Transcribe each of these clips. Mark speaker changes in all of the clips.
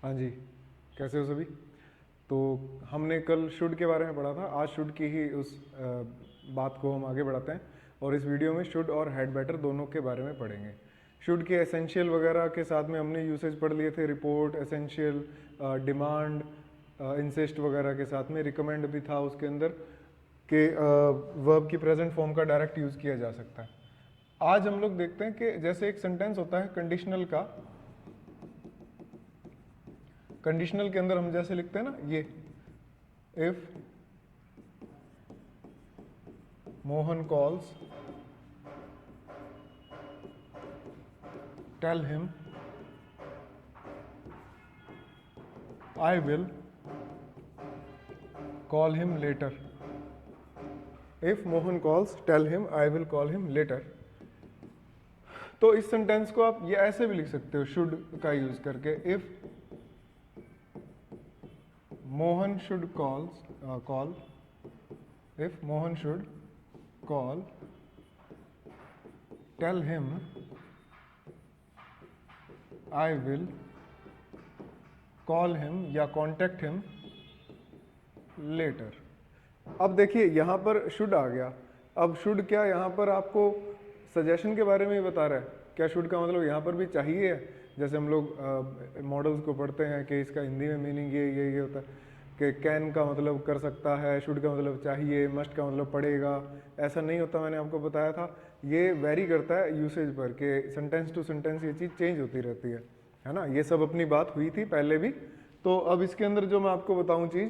Speaker 1: हाँ जी, कैसे हो सभी। तो हमने कल शुड के बारे में पढ़ा था, आज शुड की ही उस बात को हम आगे बढ़ाते हैं और इस वीडियो में शुड और हैड बेटर दोनों के बारे में पढ़ेंगे। शुड के एसेंशियल वगैरह के साथ में हमने यूसेज पढ़ लिए थे, रिपोर्ट, एसेंशियल, डिमांड, इंसिस्ट वगैरह के साथ में रिकमेंड भी था उसके अंदर कि वर्ब की प्रेजेंट फॉर्म का डायरेक्ट यूज़ किया जा सकता है। आज हम लोग देखते हैं कि जैसे एक सेंटेंस होता है कंडीशनल का, कंडीशनल के अंदर हम जैसे लिखते हैं ना, ये if Mohan calls tell him I will call him later. If Mohan calls tell him I will call him later. तो इस सेंटेंस को आप ये ऐसे भी लिख सकते हो शुड का यूज करके, if Mohan should call if Mohan should call, tell him I will call him या contact him later। अब देखिए यहाँ पर शुड आ गया। अब शुड क्या यहाँ पर आपको सजेशन के बारे में ही बता रहा है क्या? शुड का मतलब यहाँ पर भी चाहिए है। जैसे हम लोग मॉडल्स को पढ़ते हैं कि इसका हिंदी में मीनिंग ये होता है कि कैन का मतलब कर सकता है, शुड का मतलब चाहिए, मस्ट का मतलब पड़ेगा। ऐसा नहीं होता, मैंने आपको बताया था। ये वेरी करता है यूसेज पर कि सेंटेंस टू सेंटेंस ये चीज़ चेंज होती रहती है ना। ये सब अपनी बात हुई थी पहले भी। तो अब इसके अंदर जो मैं आपको बताऊं चीज़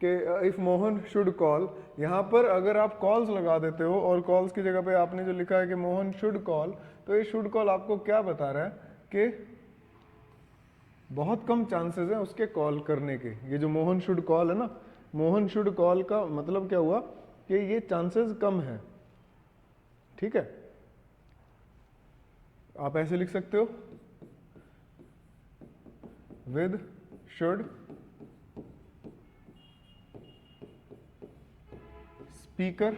Speaker 1: कि इफ़ मोहन शुड कॉल, यहाँ पर अगर आप कॉल्स लगा देते हो और कॉल्स की जगह पे आपने जो लिखा है कि मोहन शुड कॉल, तो ये शुड कॉल आपको क्या बता रहा है कि बहुत कम चांसेस हैं उसके कॉल करने के। ये जो मोहन शुड कॉल है ना, मोहन शुड कॉल का मतलब क्या हुआ कि ये चांसेस कम है। ठीक है, आप ऐसे लिख सकते हो with should speaker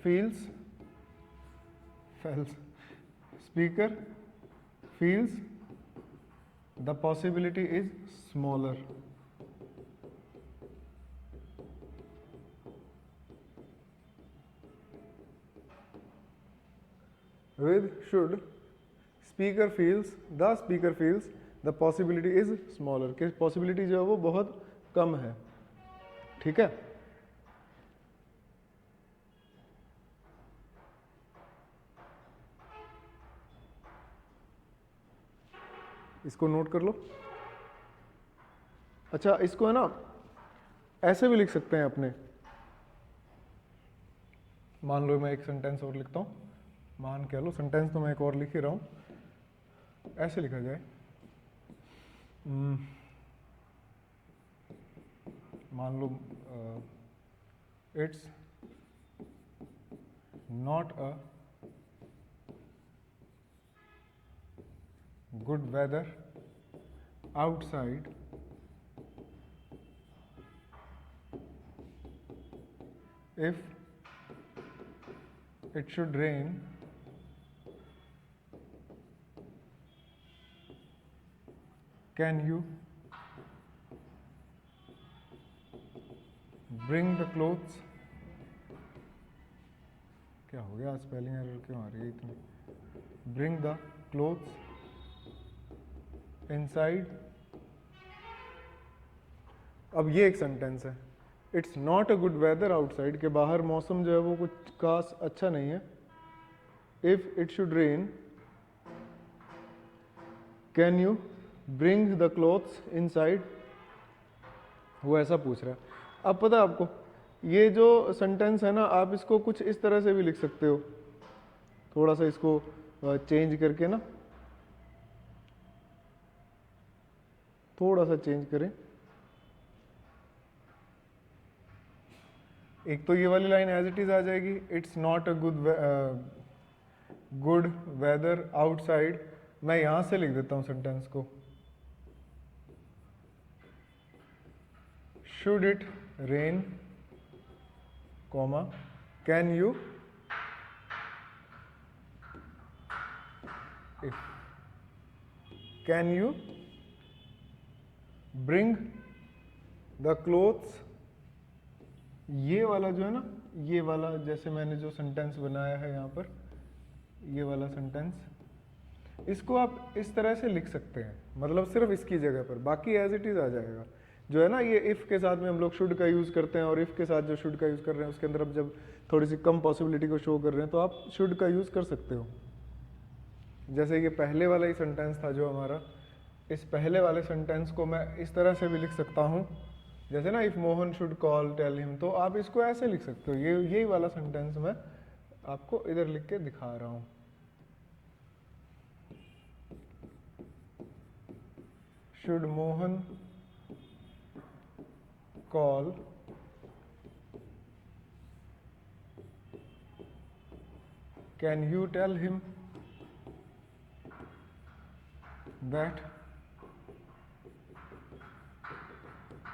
Speaker 1: feels speaker feels the possibility is smaller। with should speaker feels the possibility is smaller, कि possibility जो है वो बहुत कम है। ठीक है, इसको नोट कर लो। अच्छा, इसको है ना ऐसे भी लिख सकते हैं अपने। मान लो मैं एक सेंटेंस और लिखता हूँ, मान कह लो सेंटेंस तो मैं एक और लिख ही रहा हूँ। ऐसे लिखा जाए, मान लो it's not a good weather outside if it should rain can you bring the clothes। क्या हो गया, स्पेलिंग एरर क्यों आ रही है इतनी? bring the clothes inside। अब ये एक सेंटेंस है, it's not a good weather outside, के बाहर मौसम जो है वो कुछ खास अच्छा नहीं है। If it should rain can you bring the clothes inside. वो ऐसा पूछ रहा है। अब पता है आपको, ये जो सेंटेंस है ना, आप इसको कुछ इस तरह से भी लिख सकते हो, थोड़ा सा इसको चेंज करके ना, थोड़ा सा चेंज करें। एक तो ये वाली लाइन एज इट इज आ जाएगी, it's not a good weather outside. मैं यहां से लिख देता हूं सेंटेंस को, should it rain comma can you can you bring the clothes, ये वाला जो है ना, ये वाला जैसे मैंने जो सेंटेंस बनाया है यहाँ पर, ये वाला सेंटेंस, इसको आप इस तरह से लिख सकते हैं, मतलब सिर्फ इसकी जगह पर, बाकी एज इट इज आ जाएगा। जो है ना ये इफ़ के साथ में हम लोग शुड का यूज़ करते हैं, और इफ़ के साथ जो शुड का यूज़ कर रहे हैं उसके अंदर अब जब थोड़ी सी कम पॉसिबिलिटी को शो कर रहे हैं तो आप शुड का यूज़ कर सकते हो। जैसे ये पहले वाला ही सेंटेंस था जो हमारा, इस पहले वाले सेंटेंस को मैं इस तरह से भी लिख सकता हूँ, जैसे ना if Mohan should call tell him, तो आप इसको ऐसे लिख सकते हो। ये यही वाला सेंटेंस मैं आपको इधर लिख के दिखा रहा हूँ। Should Mohan call can you tell him that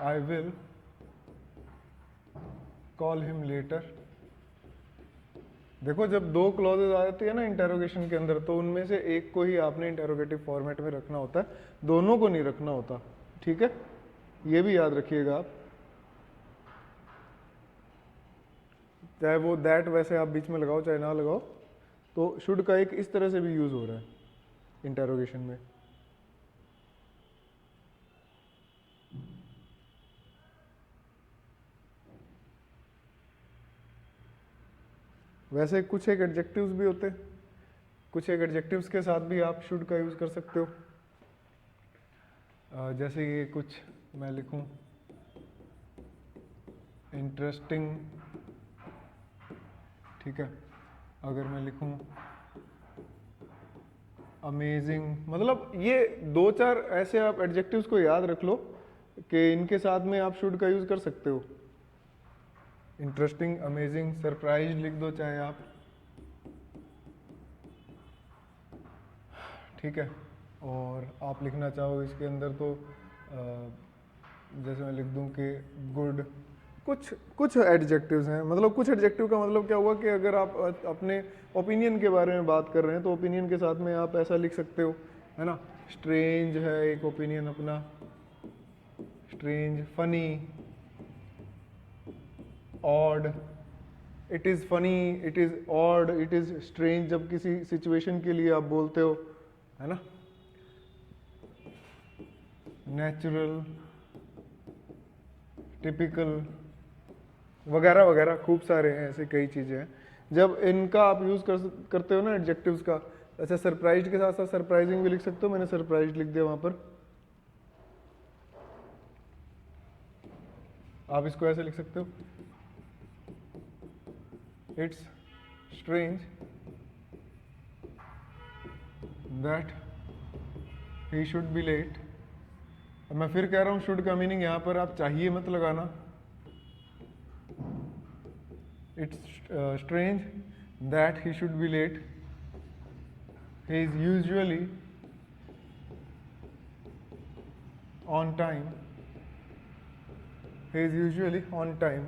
Speaker 1: I will call him later। देखो जब दो क्लॉजेज आ जाती है ना इंटेरोगेशन के अंदर, तो उनमें से एक को ही आपने इंटेरोगेटिव फॉर्मेट में रखना होता है, दोनों को नहीं रखना होता, ठीक है, ये भी याद रखिएगा आप। चाहे वो दैट वैसे आप बीच में लगाओ चाहे ना लगाओ, तो शुड का एक इस तरह से भी यूज हो रहा है इंटेरोगेशन में। वैसे कुछ एक एडजेक्टिव्स भी होते हैं, कुछ एक एडजेक्टिव्स के साथ भी आप शुड का यूज़ कर सकते हो। जैसे ये कुछ मैं लिखूं, इंटरेस्टिंग, ठीक है, अगर मैं लिखूं अमेजिंग, मतलब ये दो चार ऐसे आप एडजेक्टिव्स को याद रख लो कि इनके साथ में आप शुड का यूज़ कर सकते हो। इंटरेस्टिंग, अमेजिंग, सरप्राइज लिख दो चाहे आप, ठीक है। और आप लिखना चाहो इसके अंदर तो जैसे मैं लिख दूं कि गुड, कुछ एडजेक्टिव्स हैं, मतलब कुछ एडजेक्टिव का मतलब क्या हुआ कि अगर आप अपने ओपिनियन के बारे में बात कर रहे हैं तो ओपिनियन के साथ में आप ऐसा लिख सकते हो, है ना। स्ट्रेंज है एक ओपिनियन अपना, strange, funny, odd, it is funny, it is odd, it is strange, जब किसी सिचुएशन के लिए आप बोलते हो, है ना। नेचुरल, टिपिकल, वगैरह वगैरह खूब सारे हैं, ऐसे कई चीज़ें हैं जब इनका आप यूज़ करते हो ना एडजेक्टिव्स का। अच्छा, सरप्राइज के साथ साथ सरप्राइजिंग भी लिख सकते हो, मैंने सरप्राइज लिख दिया वहाँ पर, आप इसको ऐसे लिख सकते हो, it's strange that he should be late. अब मैं फिर कह रहा हूँ शुड का मीनिंग यहाँ पर आप चाहिए मत लगाना, it's strange that he should be late, he is usually on time, he is usually on time,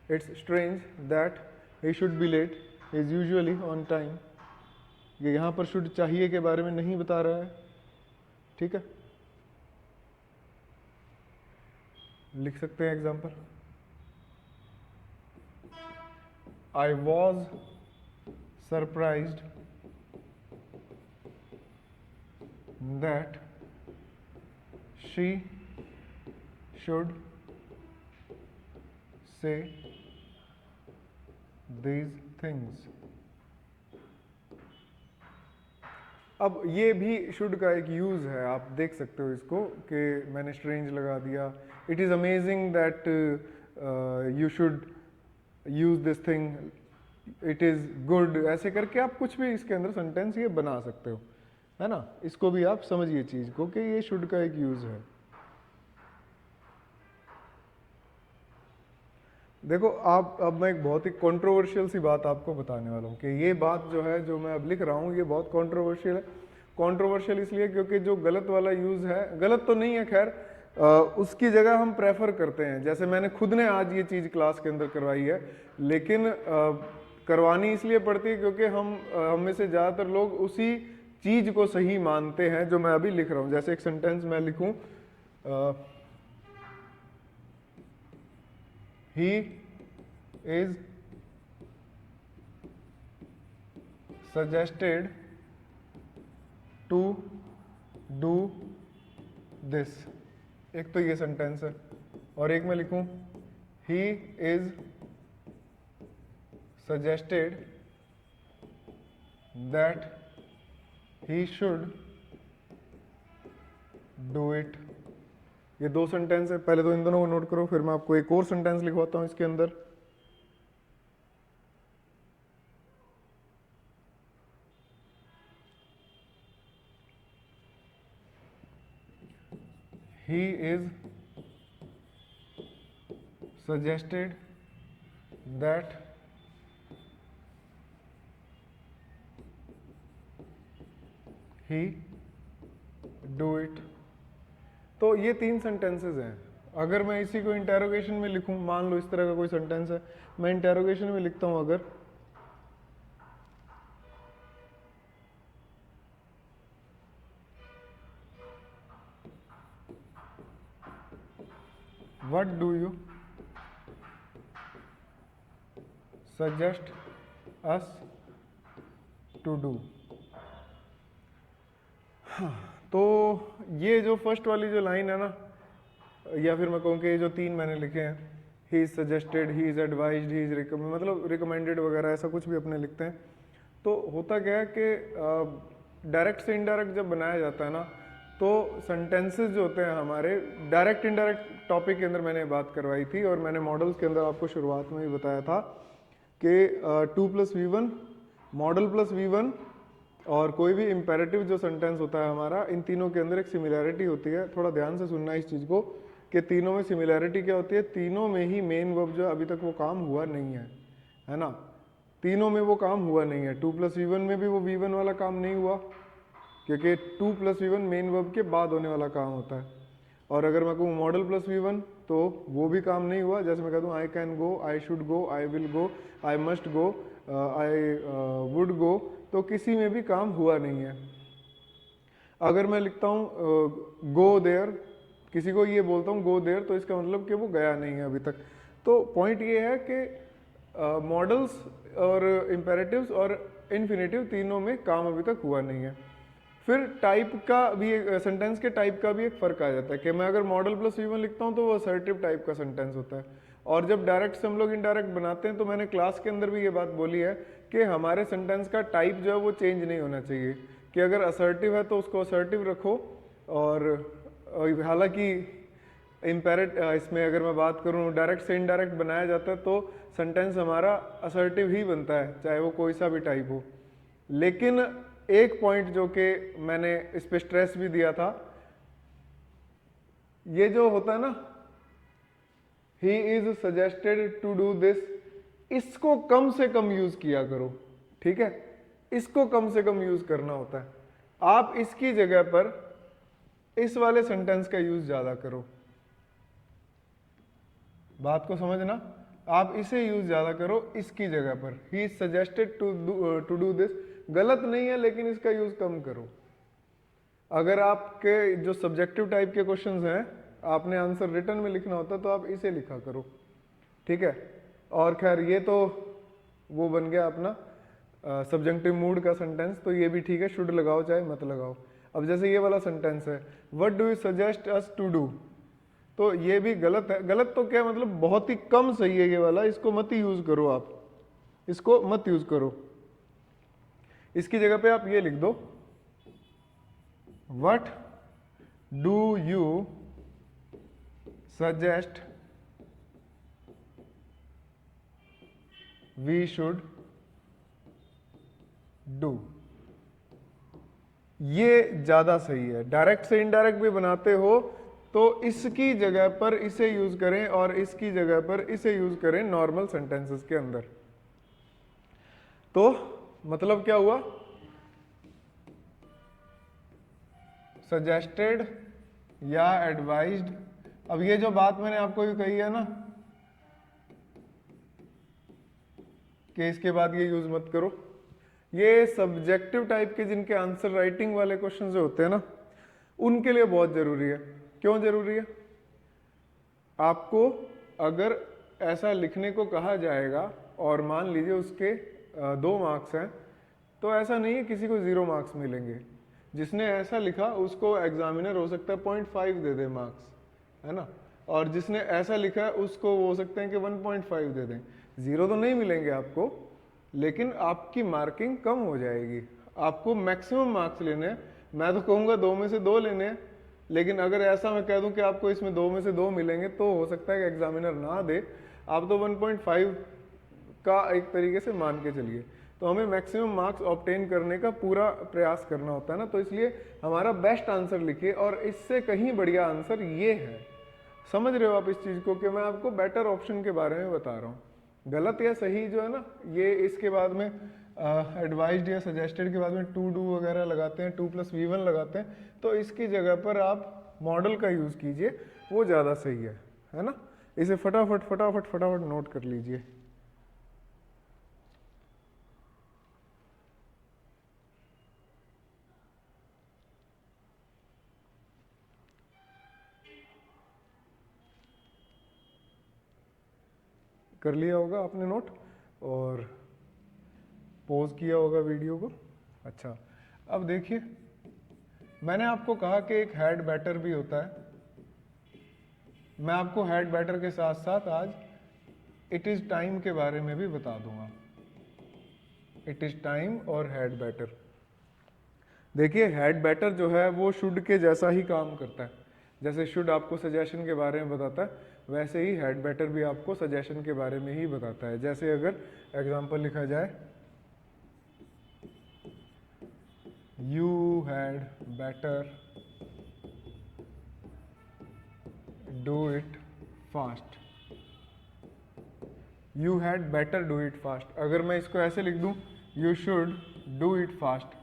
Speaker 1: it's strange that he should be late, he is usually on time। ये यहाँ पर should चाहिए के बारे में नहीं बता रहा है, ठीक है। लिख सकते हैं example, I was surprised that she should say these things। अब ये भी शुड का एक यूज़ है, आप देख सकते हो इसको कि मैंने स्ट्रेंज लगा दिया, it is amazing that you should use this thing, it is good, ऐसे करके आप कुछ भी इसके अंदर सेंटेंस ये बना सकते हो, है ना। इसको भी आप समझिए चीज़ को कि ये शुड का एक यूज़ है। देखो आप, अब मैं एक बहुत ही कंट्रोवर्शियल सी बात आपको बताने वाला हूँ कि ये बात जो है जो मैं अब लिख रहा हूँ ये बहुत कंट्रोवर्शियल है। कंट्रोवर्शियल इसलिए क्योंकि जो गलत वाला यूज़ है, गलत तो नहीं है खैर, उसकी जगह हम प्रेफर करते हैं। जैसे मैंने खुद ने आज ये चीज़ क्लास के अंदर करवाई है, लेकिन करवानी इसलिए पड़ती है क्योंकि हम में से ज़्यादातर लोग उसी चीज़ को सही मानते हैं जो मैं अभी लिख रहा हूँ। जैसे एक सेंटेंस मैं लिखूँ, he is suggested to do this. एक तो ये सेंटेंस है, और एक मैं लिखूं he is suggested that he should do it. ये दो सेंटेंस है, पहले तो इन दोनों को नोट करो, फिर मैं आपको एक और सेंटेंस लिखवाता हूं इसके अंदर। he is suggested that he do it। तो ये तीन सेंटेंसेस हैं। अगर मैं इसी को इंटेरोगेशन में लिखूं, मान लो इस तरह का कोई सेंटेंस है, मैं इंटेरोगेशन में लिखता हूं अगर what do you suggest us to do। तो ये जो फर्स्ट वाली जो लाइन है ना, या फिर मैं कहूँ कि ये जो तीन मैंने लिखे हैं, ही is suggested, he is advised, he is मतलब रिकमेंडेड वगैरह ऐसा कुछ भी अपने लिखते हैं। तो होता क्या है कि डायरेक्ट से इनडायरेक्ट जब बनाया जाता है ना, तो सेंटेंसेस जो होते हैं हमारे, डायरेक्ट इनडायरेक्ट टॉपिक के अंदर मैंने बात करवाई थी, और मैंने मॉडल्स के अंदर आपको शुरुआत में ही बताया था कि 2+V1, मॉडल प्लस V1 और कोई भी इम्पेरेटिव जो सेंटेंस होता है हमारा, इन तीनों के अंदर एक सिमिलैरिटी होती है। थोड़ा ध्यान से सुनना इस चीज़ को कि तीनों में सिमिलैरिटी क्या होती है। तीनों में ही मेन वर्ब जो अभी तक वो काम हुआ नहीं है ना, तीनों में वो काम हुआ नहीं है। 2+V1 में भी वो V1 वाला काम नहीं हुआ, क्योंकि 2+V1 मेन वर्ब के बाद होने वाला काम होता है। और अगर मैं कहूँ मॉडल प्लस V1 तो वो भी काम नहीं हुआ। जैसे मैं कहता हूँ I can go, I should go, I will go, I must go, I would go, तो किसी में भी काम हुआ नहीं है। अगर मैं लिखता हूँ गो देयर, किसी को ये बोलता हूँ गो देयर, तो इसका मतलब कि वो गया नहीं है अभी तक। तो पॉइंट ये है कि मॉडल्स और इम्पेरेटिव्स और इन्फिनेटिव तीनों में काम अभी तक हुआ नहीं है। फिर टाइप का भी, सेंटेंस के टाइप का भी एक फ़र्क आ जाता है कि मैं अगर मॉडल प्लस V1 लिखता हूँ तो वो असर्टिव टाइप का सेंटेंस होता है, और जब डायरेक्ट से हम लोग इनडायरेक्ट बनाते हैं, तो मैंने क्लास के अंदर भी ये बात बोली है कि हमारे सेंटेंस का टाइप जो है वो चेंज नहीं होना चाहिए, कि अगर असर्टिव है तो उसको असर्टिव रखो। और हालांकि इसमें अगर मैं बात करूँ डायरेक्ट से इनडायरेक्ट बनाया जाता है तो सेंटेंस हमारा असर्टिव ही बनता है, चाहे वो कोई सा भी टाइप हो। लेकिन एक पॉइंट जो कि मैंने इस पे स्ट्रेस भी दिया था, ये जो होता है ना he is suggested to do this, इसको कम से कम यूज किया करो, ठीक है, इसको कम से कम यूज करना होता है। आप इसकी जगह पर इस वाले सेंटेंस का यूज ज्यादा करो, बात को समझना, आप इसे यूज ज्यादा करो इसकी जगह पर। He is suggested to do this गलत नहीं है, लेकिन इसका यूज कम करो। अगर आपके जो सब्जेक्टिव टाइप के क्वेश्चंस हैं, आपने आंसर रिटर्न में लिखना होता है, तो आप इसे लिखा करो, ठीक है। और खैर ये तो वो बन गया अपना सब्जेक्टिव मूड का सेंटेंस, तो ये भी ठीक है, शुड लगाओ चाहे मत लगाओ। अब जैसे ये वाला सेंटेंस है, what do you suggest us to do, तो ये भी गलत है। गलत तो क्या मतलब बहुत ही कम सही है ये वाला, इसको मत यूज करो, आप इसको मत यूज करो। इसकी जगह पे आप ये लिख दो, what do you suggest we should do. ये ज्यादा सही है। डायरेक्ट से इनडायरेक्ट भी बनाते हो तो इसकी जगह पर इसे यूज करें और इसकी जगह पर इसे यूज करें नॉर्मल सेंटेंसेस के अंदर। तो मतलब क्या हुआ, सजेस्टेड या एडवाइज्ड। अब ये जो बात मैंने आपको भी कही है ना कि इसके बाद ये यूज मत करो, ये सब्जेक्टिव टाइप के जिनके आंसर राइटिंग वाले क्वेश्चन जो होते हैं ना, उनके लिए बहुत जरूरी है। क्यों जरूरी है? आपको अगर ऐसा लिखने को कहा जाएगा और मान लीजिए उसके 2 मार्क्स हैं, तो ऐसा नहीं है किसी को 0 मार्क्स मिलेंगे। जिसने ऐसा लिखा उसको एग्जामिनर हो सकता है 0.5 दे दे मार्क्स, है ना, और जिसने ऐसा लिखा है उसको हो सकते हैं कि 1.5 दे दें। 0 तो नहीं मिलेंगे आपको, लेकिन आपकी मार्किंग कम हो जाएगी। आपको मैक्सिमम मार्क्स लेने हैं। मैं तो कहूँगा 2 में से 2 लेने हैं, लेकिन अगर ऐसा मैं कह दूं कि आपको इसमें 2 में से 2 मिलेंगे तो हो सकता है कि एग्जामिनर ना दे, आप तो 1.5 का एक तरीके से मान के चलिए। तो हमें मैक्सिमम मार्क्स ऑब्टेन करने का पूरा प्रयास करना होता है ना, तो इसलिए हमारा बेस्ट आंसर लिखिए, और इससे कहीं बढ़िया आंसर ये है। समझ रहे हो आप इस चीज़ को कि मैं आपको बेटर ऑप्शन के बारे में बता रहा हूँ। गलत या सही जो है ना, ये इसके बाद में एडवाइज्ड या सजेस्टेड के बाद में टू डू वगैरह लगाते हैं, 2+V1 लगाते हैं, तो इसकी जगह पर आप मॉडल का यूज़ कीजिए, वो ज़्यादा सही है ना। इसे फटाफट फटाफट फटाफट नोट कर लीजिए। कर लिया होगा आपने नोट और पॉज किया होगा वीडियो को। अच्छा, अब देखिए, मैंने आपको कहा कि एक हेड बैटर भी होता है। मैं आपको हेड बैटर के साथ साथ आज इट इज टाइम के बारे में भी बता दूंगा। इट इज टाइम और हेड बैटर। देखिए, हेड बैटर जो है वो शुड के जैसा ही काम करता है। जैसे शुड आपको सजेशन के बारे में बताता है, वैसे ही हेड बैटर भी आपको सजेशन के बारे में ही बताता है। जैसे अगर एग्जांपल लिखा जाए, you had better do it fast. You had better do it fast. अगर मैं इसको ऐसे लिख दूं, you should do it fast.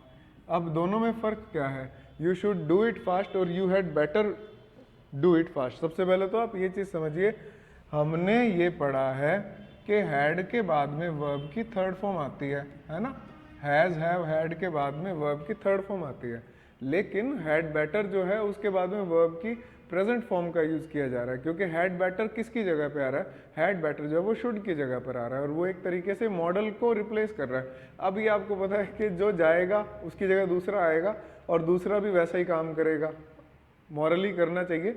Speaker 1: अब दोनों में फ़र्क क्या है, you should do it fast और you had better do it fast. सबसे पहले तो आप ये चीज़ समझिए, हमने ये पढ़ा है कि हैड के बाद में वर्ब की थर्ड फॉर्म आती है ना। हैज़, हैव, हैड के बाद में वर्ब की थर्ड फॉर्म आती है, लेकिन हैड बेटर जो है उसके बाद में वर्ब की प्रेजेंट फॉर्म का यूज़ किया जा रहा है, क्योंकि हैड बेटर किसकी जगह पे आ रहा है, हैड बेटर जो है वो शुड की जगह पर आ रहा है, और वो एक तरीके से मॉडल को रिप्लेस कर रहा है। अब ये आपको पता है कि जो जाएगा उसकी जगह दूसरा आएगा, और दूसरा भी वैसा ही काम करेगा, मॉरली करना चाहिए,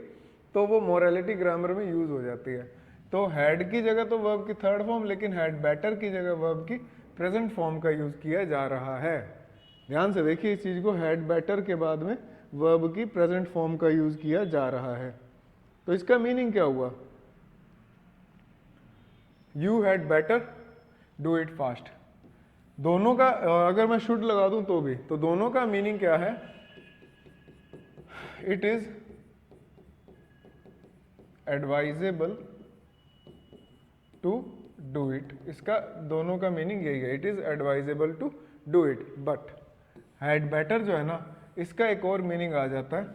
Speaker 1: तो वो मॉरलिटी ग्रामर में यूज़ हो जाती है। तो हैड की जगह तो वर्ब की थर्ड फॉर्म, लेकिन हैड बेटर की जगह वर्ब की प्रेजेंट फॉर्म का यूज़ किया जा रहा है। ध्यान से देखिए इस चीज़ को, हैड बेटर के बाद में वर्ब की प्रेजेंट फॉर्म का यूज़ किया जा रहा है। तो इसका मीनिंग क्या हुआ, you had better do it fast. दोनों का अगर मैं शुड लगा दूं तो भी, तो दोनों का मीनिंग क्या है, it is advisable to do it. इसका दोनों का मीनिंग यही है, it is advisable to do it. But had better जो है ना, इसका एक और मीनिंग आ जाता है,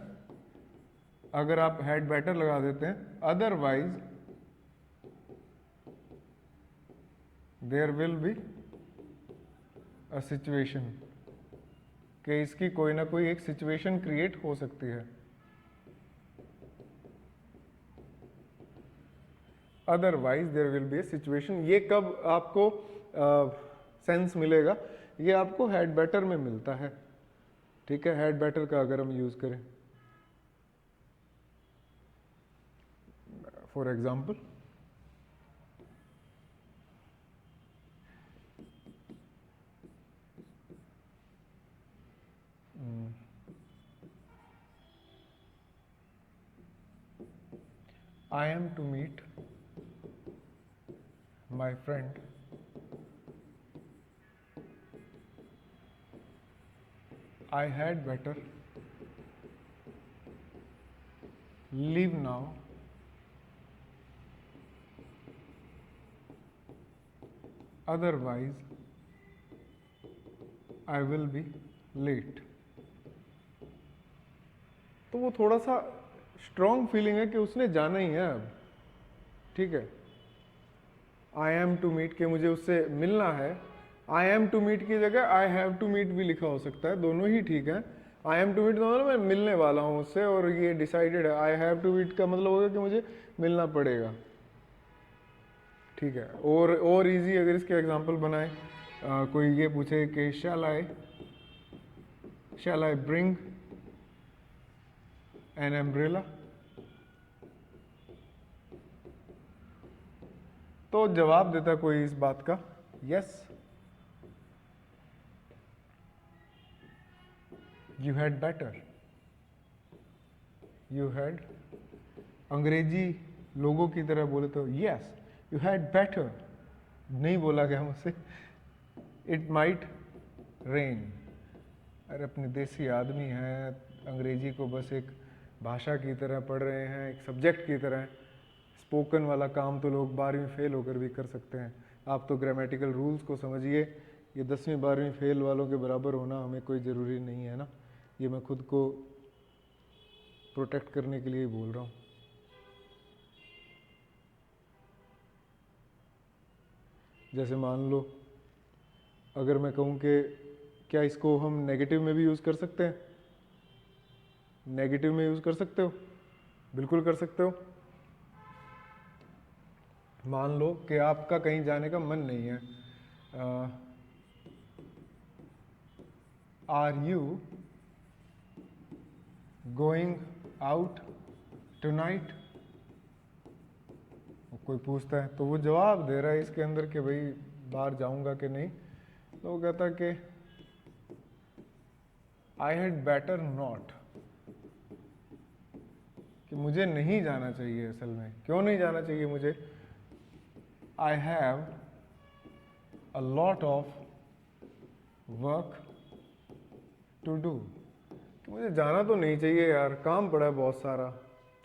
Speaker 1: अगर आप हैड बेटर लगा देते हैं, otherwise there will be a situation, कि इसकी कोई ना कोई एक सिचुएशन क्रिएट हो सकती है। Otherwise there will be a situation, ये कब आपको सेंस मिलेगा, ये आपको हैड बेटर में मिलता है। ठीक है, हैड बेटर का अगर हम यूज करें, for example, I am to meet my friend I had better leave now otherwise I will be late। तो वो थोड़ा सा स्ट्रॉन्ग फीलिंग है कि उसने जाना ही है अब। ठीक है, आई एम टू मीट के मुझे उससे मिलना है, आई एम टू मीट की जगह आई हैव टू मीट भी लिखा हो सकता है, दोनों ही ठीक है। आई एम टू मीट मतलब मैं मिलने वाला हूँ उससे, और ये डिसाइडेड है। आई हैव टू मीट का मतलब होगा कि मुझे मिलना पड़ेगा। ठीक है। और इजी अगर इसके एग्जांपल बनाए, कोई ये पूछे कि शैल आई ब्रिंग एन एम्ब्रेला, तो जवाब देता कोई इस बात का yes, you had better, you had, अंग्रेजी लोगों की तरह बोले तो यस यू हैड बेटर, नहीं बोला गया मुझसे इट माइट रेन। अरे अपने देसी आदमी हैं, अंग्रेजी को बस एक भाषा की तरह पढ़ रहे हैं, एक सब्जेक्ट की तरह। स्पोकन वाला काम तो लोग 12वीं फेल होकर भी कर सकते हैं। आप तो ग्रामेटिकल रूल्स को समझिए, ये 10वीं 12वीं फेल वालों के बराबर होना हमें कोई ज़रूरी नहीं है ना। ये मैं खुद को प्रोटेक्ट करने के लिए ही बोल रहा हूँ। जैसे मान लो अगर मैं कहूँ कि क्या इसको हम नेगेटिव में भी यूज़ कर सकते हैं, नेगेटिव में यूज़ कर सकते हो, बिल्कुल कर सकते हो। मान लो कि आपका कहीं जाने का मन नहीं है, are you going out tonight, कोई पूछता है तो वो जवाब दे रहा है इसके अंदर कि भाई बाहर जाऊंगा कि नहीं, तो वो कहता कि आई हैड बेटर नॉट, कि मुझे नहीं जाना चाहिए। असल में क्यों नहीं जाना चाहिए मुझे, I have a lot of work to do, कि मुझे जाना तो नहीं चाहिए यार, काम पड़ा है बहुत सारा,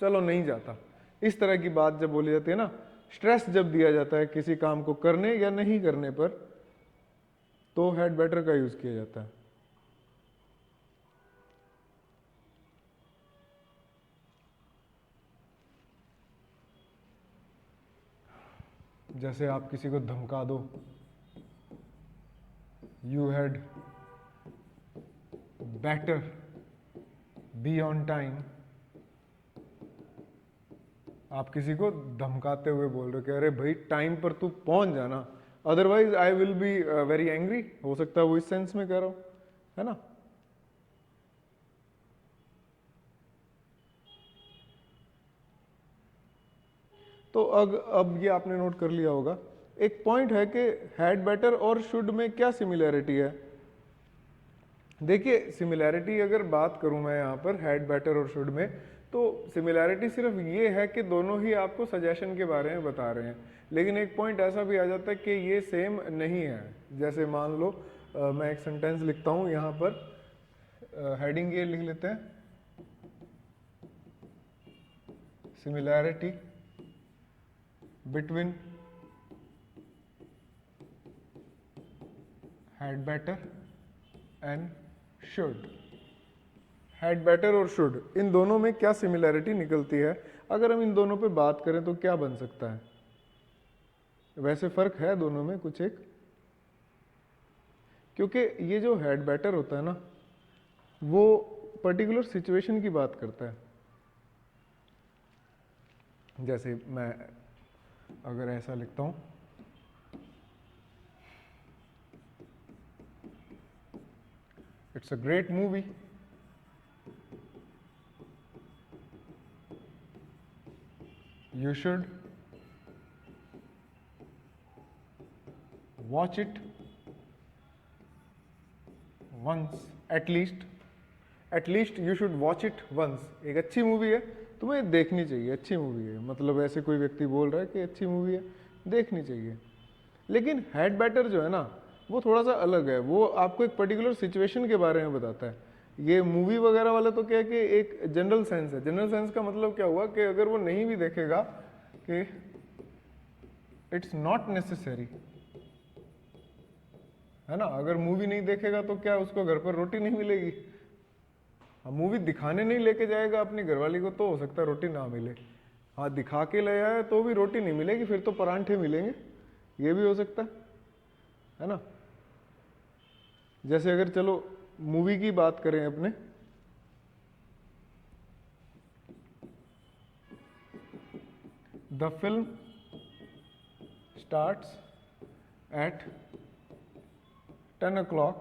Speaker 1: चलो नहीं जाता। इस तरह की बात जब बोली जाती है ना, स्ट्रेस जब दिया जाता है किसी काम को करने या नहीं करने पर, तो हैड बेटर का यूज किया जाता है। जैसे आप किसी को धमका दो, you had better be on time, आप किसी को धमकाते हुए बोल रहे हो कि अरे भाई टाइम पर तू पहुंच जाना, otherwise I will be very angry. हो सकता है वो इस सेंस में कह रहा हो, है ना। तो अब ये आपने नोट कर लिया होगा। एक पॉइंट है कि हैड बेटर और शुड में क्या सिमिलैरिटी है। देखिए सिमिलैरिटी अगर बात करूं मैं यहाँ पर हैड बेटर और शुड में, तो सिमिलैरिटी सिर्फ ये है कि दोनों ही आपको सजेशन के बारे में बता रहे हैं, लेकिन एक पॉइंट ऐसा भी आ जाता है कि ये सेम नहीं है। जैसे मान लो मैं एक सेंटेंस लिखता हूँ यहाँ पर, हेडिंग ये लिख लेते हैं, similarity between had better and should. Had better और शुड, इन दोनों में क्या सिमिलैरिटी निकलती है। अगर हम इन दोनों पे बात करें तो क्या बन सकता है। वैसे फर्क है दोनों में कुछ एक, क्योंकि ये जो हैड बेटर होता है ना, वो पर्टिकुलर सिचुएशन की बात करता है। जैसे मैं अगर ऐसा लिखता हूं, it's a great movie, you should watch it once at least you should watch it once। एक अच्छी मूवी है, तुम्हें देखनी चाहिए, अच्छी मूवी है, मतलब ऐसे कोई व्यक्ति बोल रहा है कि अच्छी मूवी है, देखनी चाहिए। लेकिन हैड बेटर जो है ना, वो थोड़ा सा अलग है, वो आपको एक पर्टिकुलर सिचुएशन के बारे में बताता है। ये मूवी वगैरह वाला तो क्या है कि एक जनरल सेंस है। जनरल सेंस का मतलब क्या हुआ कि अगर वो नहीं भी देखेगा कि इट्स नॉट नेसेसरी, है ना। अगर मूवी नहीं देखेगा तो क्या उसको घर पर रोटी नहीं मिलेगी। हम मूवी दिखाने नहीं लेके जाएगा अपनी घरवाली को तो हो सकता है रोटी ना मिले, हाँ दिखा के ले आया तो भी रोटी नहीं मिलेगी, फिर तो परांठे मिलेंगे, ये भी हो सकता है ना। जैसे अगर चलो मूवी की बात करें अपने, the film starts at 10 o'clock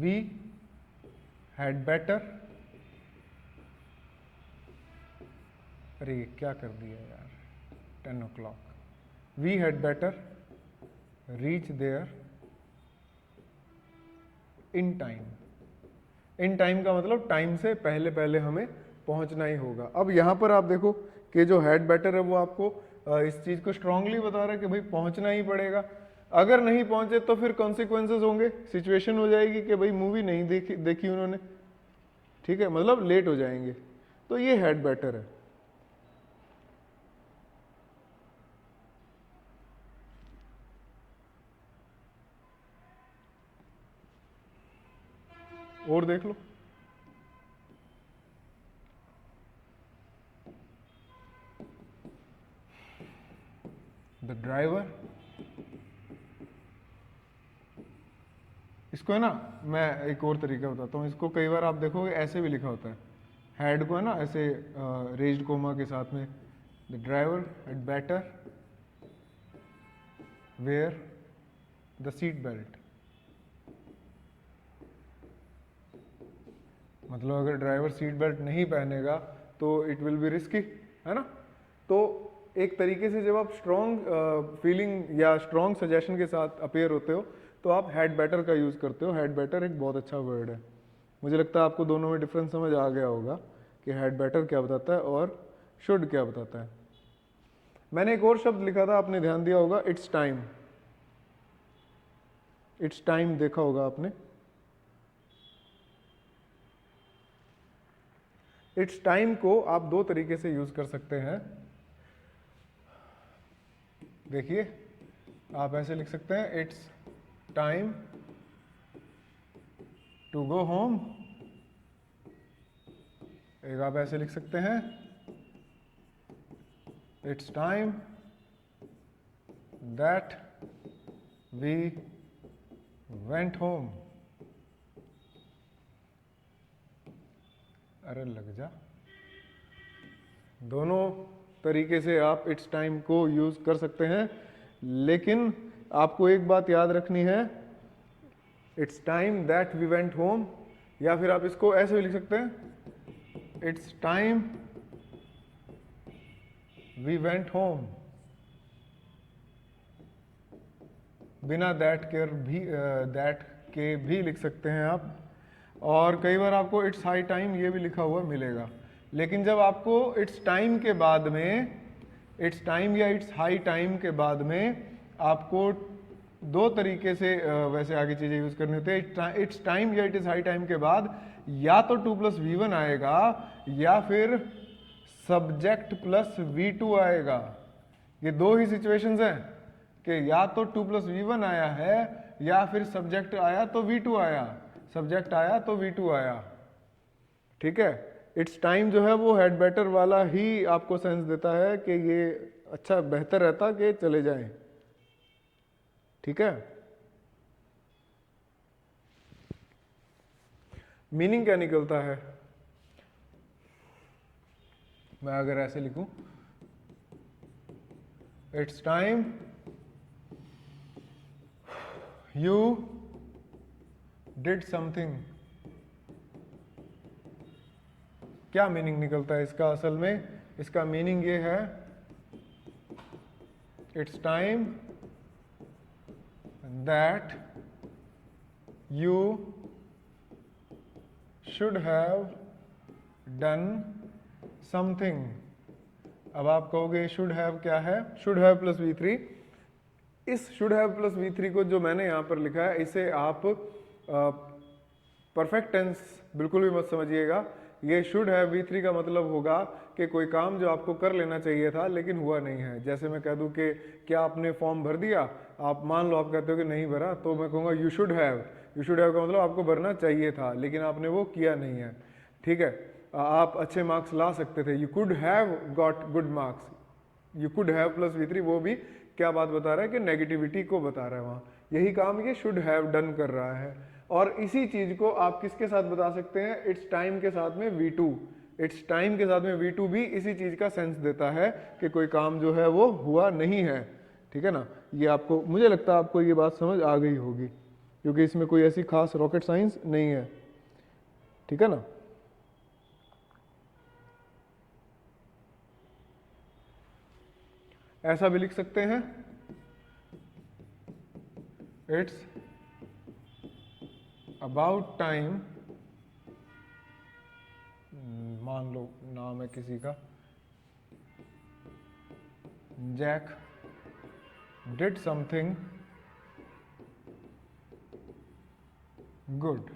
Speaker 1: we had better, अरे ये क्या कर दिया यार, 10 o'clock, we had better reach there in time. In time का मतलब टाइम से पहले पहले हमें पहुंचना ही होगा। अब यहाँ पर आप देखो कि जो हैड बेटर है वो आपको इस चीज़ को स्ट्रांगली बता रहा है कि भाई पहुंचना ही पड़ेगा। अगर नहीं पहुंचे तो फिर कॉन्सिक्वेंसेस होंगे, सिचुएशन हो जाएगी कि भाई मूवी नहीं देखी उन्होंने, ठीक है, मतलब लेट हो जाएंगे। तो ये हैड बेटर है। और देख लो, द ड्राइवर, इसको है ना, मैं एक और तरीका बताता हूँ। इसको कई बार आप देखोगे ऐसे भी लिखा होता है, हैड को है ना ऐसे रेज्ड कोमा के साथ में, the driver had better wear the seat belt. मतलब अगर ड्राइवर सीट बेल्ट नहीं पहनेगा तो इट विल बी रिस्की, है ना। तो एक तरीके से जब आप स्ट्रॉन्ग फीलिंग या स्ट्रॉन्ग सजेशन के साथ अपेयर होते हो तो आप हैड बेटर का यूज़ करते हो। हैड बेटर एक बहुत अच्छा वर्ड है। मुझे लगता है आपको दोनों में डिफरेंस समझ आ गया होगा कि हैड बेटर क्या बताता है और शुड क्या बताता है। मैंने एक और शब्द लिखा था, आपने ध्यान दिया होगा, इट्स टाइम। इट्स टाइम देखा होगा आपने। इट्स टाइम को आप दो तरीके से यूज कर सकते हैं। देखिए, आप ऐसे लिख सकते हैं, it's time to go home. एक आप ऐसे लिख सकते हैं, it's time that we went home. अरे लग जा। दोनों तरीके से आप इट्स टाइम को यूज कर सकते हैं, लेकिन आपको एक बात याद रखनी है, it's time that we went home, या फिर आप इसको ऐसे भी लिख सकते हैं, it's time we went home. बिना दैट के भी लिख सकते हैं आप। और कई बार आपको इट्स हाई टाइम ये भी लिखा हुआ मिलेगा, लेकिन जब आपको इट्स टाइम के बाद में, इट्स टाइम या इट्स हाई टाइम के बाद में आपको दो तरीके से वैसे आगे चीजें यूज करनी होती है। इट्स टाइम या इट इज हाई टाइम के बाद या तो 2+V1 आएगा या फिर सब्जेक्ट प्लस V2 आएगा। ये दो ही सिचुएशंस हैं कि या तो 2+V1 आया है या फिर सब्जेक्ट आया तो V2 आया, सब्जेक्ट आया तो V2 आया। ठीक है, इट्स टाइम जो है वो हैड बेटर वाला ही आपको सेंस देता है कि ये अच्छा बेहतर रहता कि चले जाएं। ठीक है, मीनिंग क्या निकलता है? मैं अगर ऐसे लिखूं, it's time you did something, क्या मीनिंग निकलता है इसका? असल में इसका मीनिंग ये है, it's time that you should have done something. अब आप कहोगे शुड हैव क्या है? Should have plus V3। इस शुड हैव प्लस V3 को जो मैंने यहां पर लिखा है, इसे आप परफेक्ट टेंस बिल्कुल भी मत समझिएगा। ये शुड हैव V3 का मतलब होगा कि कोई काम जो आपको कर लेना चाहिए था लेकिन हुआ नहीं है। जैसे मैं कह दूं कि क्या आपने फॉर्म भर दिया, आप मान लो आप कहते हो कि नहीं भरा, तो मैं कहूँगा you should have. You should have का मतलब आपको भरना चाहिए था लेकिन आपने वो किया नहीं है। ठीक है, आप अच्छे मार्क्स ला सकते थे, you could have got good marks. You could have plus V3 वो भी क्या बात बता रहा है कि नेगेटिविटी को बता रहा है वहाँ। यही काम ये शुड हैव डन कर रहा है। और इसी चीज को आप किसके साथ बता सकते हैं, इट्स टाइम के साथ में V2। इट्स टाइम के साथ में V2 भी इसी चीज का सेंस देता है कि कोई काम जो है वो हुआ नहीं है। ठीक है ना, ये आपको, मुझे लगता है आपको ये बात समझ आ गई होगी, क्योंकि इसमें कोई ऐसी खास रॉकेट साइंस नहीं है। ठीक है ना। ऐसा भी लिख सकते हैं, इट्स अबाउट टाइम, मान लो नाम है किसी का, Jack did something good.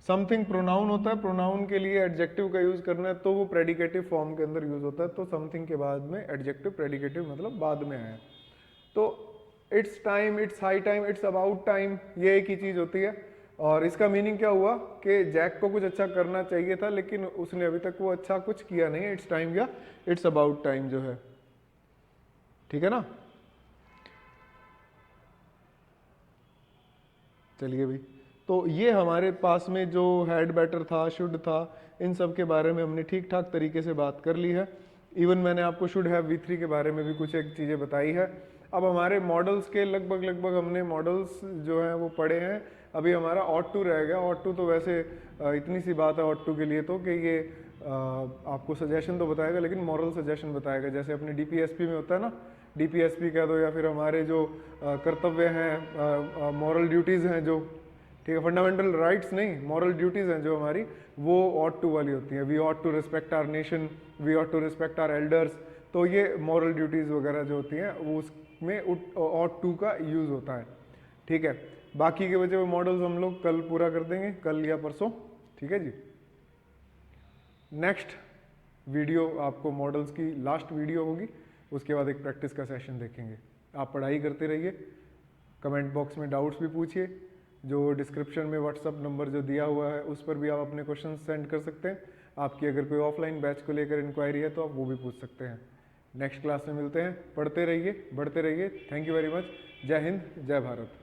Speaker 1: Something pronoun होता है, प्रोनाउन के लिए एडजेक्टिव का यूज करना है तो वो प्रेडिकेटिव फॉर्म के अंदर यूज होता है, तो समथिंग के बाद में एडजेक्टिव, प्रेडिकेटिव मतलब बाद में है। तो it's time, it's high time, it's about time, ये एक ही चीज होती है। और इसका मीनिंग क्या हुआ कि जैक को कुछ अच्छा करना चाहिए था लेकिन उसने अभी तक वो अच्छा कुछ किया नहीं है, इट्स टाइम या इट्स अबाउट टाइम जो है। ठीक है ना। चलिए भाई, तो ये हमारे पास में जो हैड बेटर था, शुड था, इन सब के बारे में हमने ठीक ठाक तरीके से बात कर ली है। इवन मैंने आपको शुड हैव V3 के बारे में भी कुछ एक चीज़ें बताई है। अब हमारे मॉडल्स के लगभग हमने मॉडल्स जो हैं वो पढ़े हैं। अभी हमारा ऑट टू रह गया। ऑट टू तो वैसे इतनी सी बात है ऑट टू के लिए तो कि ये आपको सजेशन तो बताएगा लेकिन मॉरल सजेशन बताएगा। जैसे अपने DPSP में होता है ना, DPSP कह दो या फिर हमारे जो कर्तव्य हैं, मॉरल ड्यूटीज़ हैं जो, ठीक है, फंडामेंटल राइट्स नहीं, मॉरल ड्यूटीज़ हैं जो हमारी, वो ऑट टू वाली होती हैं। We ought to respect our nation, we ought to respect our elders. तो ये मॉरल ड्यूटीज़ वगैरह जो होती हैं वो उसमें ऑट टू का यूज़ होता है। ठीक है, बाकी के बचे हुए मॉडल्स हम लोग कल पूरा कर देंगे, कल या परसों। ठीक है जी। नेक्स्ट वीडियो आपको मॉडल्स की लास्ट वीडियो होगी, उसके बाद एक प्रैक्टिस का सेशन देखेंगे। आप पढ़ाई करते रहिए, कमेंट बॉक्स में डाउट्स भी पूछिए, जो डिस्क्रिप्शन में व्हाट्सअप नंबर जो दिया हुआ है उस पर भी आप अपने क्वेश्चन सेंड कर सकते हैं। आपकी अगर कोई ऑफलाइन बैच को लेकर इंक्वायरी है तो आप वो भी पूछ सकते हैं। नेक्स्ट क्लास में मिलते हैं। पढ़ते रहिए, बढ़ते रहिए। Thank you very much. जय हिंद, जय भारत।